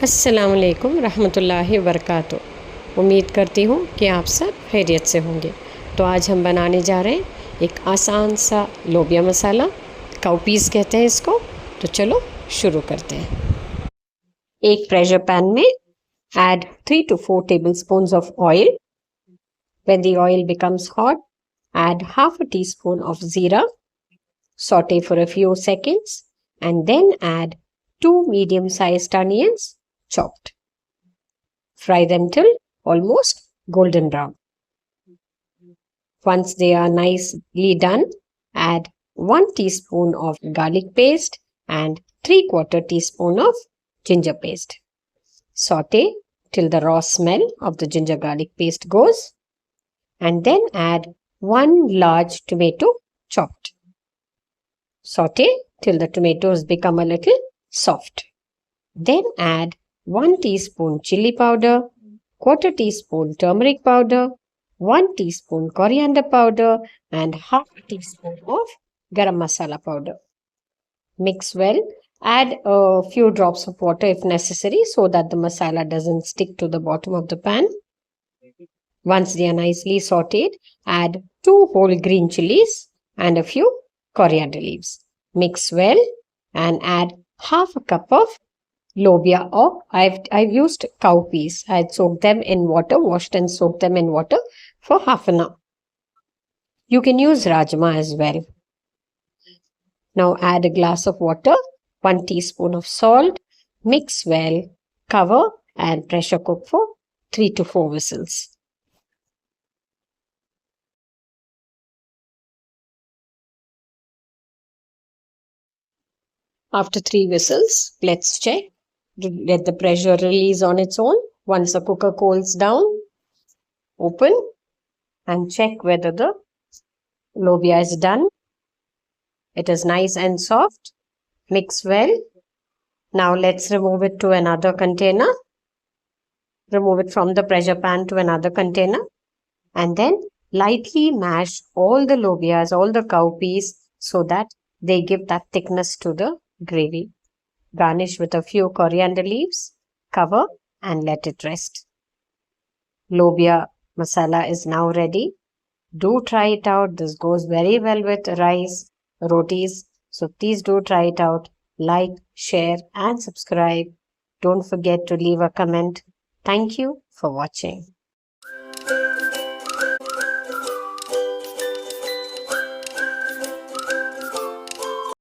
अस्सलामुअलैकुम रहमतुल्लाहि वबरकातुहू। उम्मीद करती हूँ कि आप सब खैरियत से होंगे। तो आज हम बनाने जा रहे हैं एक आसान सा लोबिया मसाला, काउपीस कहते हैं इसको। तो चलो शुरू करते हैं। एक प्रेशर पैन में add 3 to 4 tablespoons of oil. When the oil becomes hot, add half a teaspoon of zeera. Saute for a few seconds and then add 2 medium-sized onions chopped. Fry them till almost golden brown. Once they are nicely done, add 1 teaspoon of garlic paste and 3/4 teaspoon of ginger paste. Saute till the raw smell of the ginger garlic paste goes, and then add 1 large tomato chopped. Saute till the tomatoes become a little soft. Then add 1 teaspoon chilli powder, 1/4 teaspoon turmeric powder, 1 teaspoon coriander powder, and half a teaspoon of garam masala powder. Mix well. Add a few drops of water if necessary so that the masala doesn't stick to the bottom of the pan. Once they are nicely sauteed, add 2 whole green chillies and a few coriander leaves. Mix well and add half a cup of lobia, or I've used cowpeas. I'd soaked them in water, washed and soaked them in water for half an hour. You can use rajma as well. Now add a glass of water, 1 teaspoon of salt, mix well, cover and pressure cook for 3 to 4 whistles. After 3 whistles, let's check. Let the pressure release on its own. Once the cooker cools down, open and check whether the lobia is done. It is nice and soft. Mix well. Now let's remove it to another container. Remove it from the pressure pan to another container. And then lightly mash all the lobias, all the cowpeas, so that they give that thickness to the gravy. Garnish with a few coriander leaves, cover and let it rest. Lobia masala is now ready. Do try it out. This goes very well with rice, rotis. So please do try it out. Like, share and subscribe. Don't forget to leave a comment. Thank you for watching.